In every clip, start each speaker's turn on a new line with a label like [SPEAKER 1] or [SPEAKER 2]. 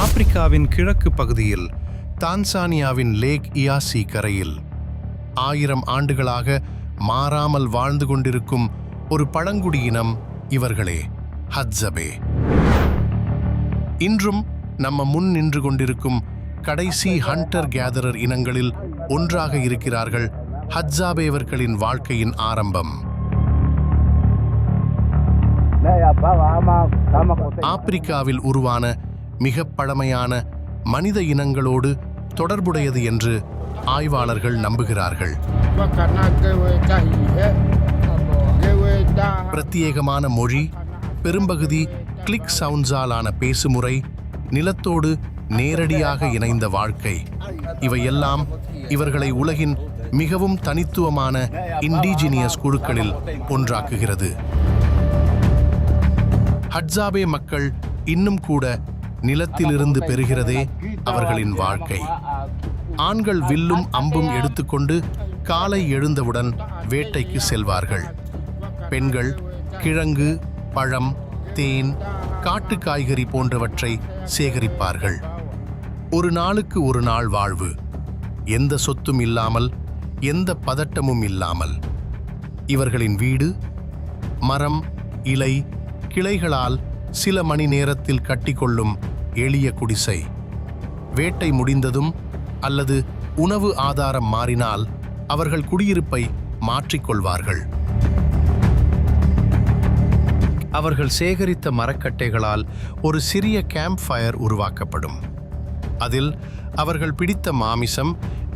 [SPEAKER 1] ஆப்பிரிக்காவின் கிழக்கு பகுதியில் தான்சானியாவின் லேக் இயாசி கரையில் 1000 ஆண்டுகளாக மாறாமல் வாழ்ந்து கொண்டிருக்கும் ஒரு பழங்குடியினம் இவர்களே, ஹட்சபே. இன்றும் நம்ம முன் நின்று கொண்டிருக்கும் கடைசி ஹண்டர் கேதரர் இனங்களில் ஒன்றாக இருக்கிறார்கள் ஹட்சாபேவர்களின் வாழ்க்கையின் ஆரம்பம். ஆப்பிரிக்காவில் உருவான மிக பழமையான மனித இனங்களோடு தொடர்புடையது என்று ஆய்வாளர்கள் நம்புகிறார்கள். பிரத்யேகமான மொழி, பெரும்பகுதி கிளிக் சவுண்ட்ஸாலான பேசுமுறை, நிலத்தோடு நேரடியாக இணைந்த வாழ்க்கை, இவையெல்லாம் இவர்களை உலகின் மிகவும் தனித்துவமான இண்டிஜினியஸ் குழுக்களில் ஒன்றாக்குகிறது. ஹட்சாபே மக்கள் இன்னும் கூட நிலத்திலிருந்து பெறுகிறதே அவர்களின் வாழ்க்கை. ஆண்கள் வில்லும் அம்பும் எடுத்துக்கொண்டு காலை எழுந்தவுடன் வேட்டைக்கு செல்வார்கள். பெண்கள் கிழங்கு, பழம், தேன், காட்டு காய்கறி போன்றவற்றை சேகரிப்பார்கள். ஒரு நாளுக்கு ஒரு நாள் வாழ்வு, எந்த சொத்தும் இல்லாமல், எந்த பதட்டமும் இல்லாமல். இவர்களின் வீடு மரம், இலை, கிளைகளால் சில மணி நேரத்தில் கட்டிக்கொள்ளும் எளிய குடிசை. வேட்டை முடிந்ததும் அல்லது உணவு ஆதாரம் மாறினால் அவர்கள் குடியிருப்பை மாற்றிக்கொள்வார்கள். அவர்கள் சேகரித்த மரக்கட்டைகளால் ஒரு சிறிய கேம்ப் ஃபயர் உருவாக்கப்படும். அதில் அவர்கள் பிடித்த மாமிசம்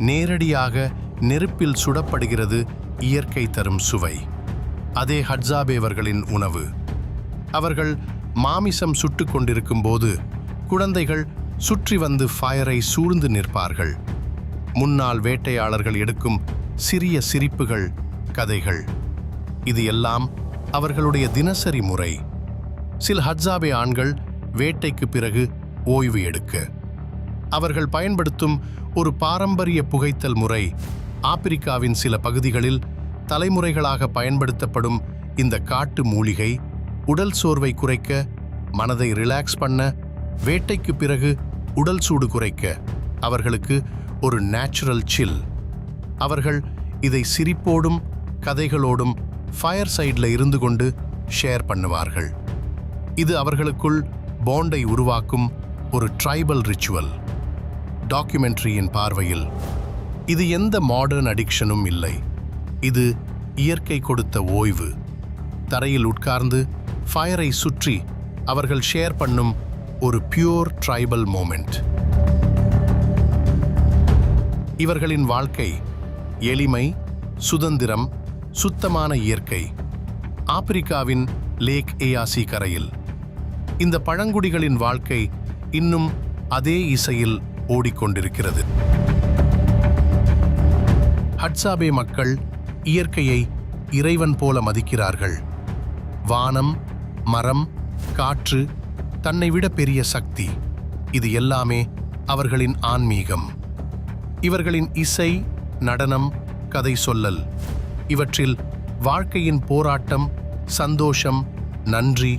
[SPEAKER 1] நேரடியாக நெருப்பில் சுடப்படுகிறது. இயற்கை தரும் சுவை. அதே ஹட்சாபேவர்களின் உணவு. அவர்கள் மாமிசம் சுட்டு கொண்டிருக்கும் போது குழந்தைகள் சுற்றி வந்து ஃபயரை சூழ்ந்து நிற்பார்கள். முன்னாள் வேட்டையாளர்கள் எடுக்கும் சிறிய சிரிப்புகள், கதைகள், இது எல்லாம் அவர்களுடைய தினசரி முறை. சில ஹட்சாபே ஆண்கள் வேட்டைக்கு பிறகு ஓய்வு எடுக்க அவர்கள் பயன்படுத்தும் ஒரு பாரம்பரிய புகைத்தல் முறை. ஆப்பிரிக்காவின் சில பகுதிகளில் தலைமுறைகளாக பயன்படுத்தப்படும் இந்த காட்டு மூலிகை உடல் சோர்வை குறைக்க, மனதை ரிலாக்ஸ் பண்ண, வேட்டைக்கு பிறகு உடல் சூடு குறைக்க அவர்களுக்கு ஒரு நேச்சுரல் சில். அவர்கள் இதை சிரிப்போடும் கதைகளோடும் ஃபயர் சைடில் இருந்து கொண்டு ஷேர் பண்ணுவார்கள். இது அவர்களுக்குள் பாண்டை உருவாக்கும் ஒரு ட்ரைபல் ரிச்சுவல். டாக்குமெண்ட்ரியின் பார்வையில் இது எந்த மாடர்ன் அடிக்ஷனும் இல்லை. இது இயற்கை கொடுத்த ஓய்வு. தரையில் உட்கார்ந்து ஃபயரை சுற்றி அவர்கள் ஷேர் பண்ணும் ஒரு பியூர் ட்ரைபல் மோமெண்ட். இவர்களின் வாழ்க்கை எளிமை, சுதந்திரம், சுத்தமான இயற்கை. ஆப்பிரிக்காவின் லேக் இயாசி கரையில் இந்த பழங்குடிகளின் வாழ்க்கை இன்னும் அதே இசையில் ஓடிக்கொண்டிருக்கிறது. ஹட்சாபே மக்கள் இயற்கையை இறைவன் போல மதிக்கிறார்கள். வானம், மரம், காற்று, தன்னை விட பெரிய சக்தி, இது எல்லாமே அவர்களின் ஆன்மீகம். இவர்களின் இசை, நடனம், கதை சொல்லல், இவற்றில் வாழ்க்கையின் போராட்டம், சந்தோஷம், நன்றி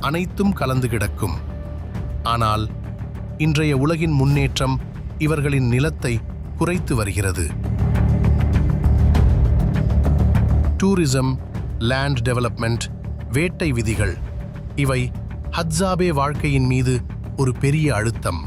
[SPEAKER 1] அனைத்தும் கலந்து கிடக்கும். ஆனால் இன்றைய உலகின் முன்னேற்றம் இவர்களின் நிலத்தை குறைத்து வருகிறது. டூரிசம், லேண்ட் டெவலப்மெண்ட், வேட்டை விதிகள், இவை ஹட்சாபே வாழ்க்கையின் மீது ஒரு பெரிய அழுத்தம்.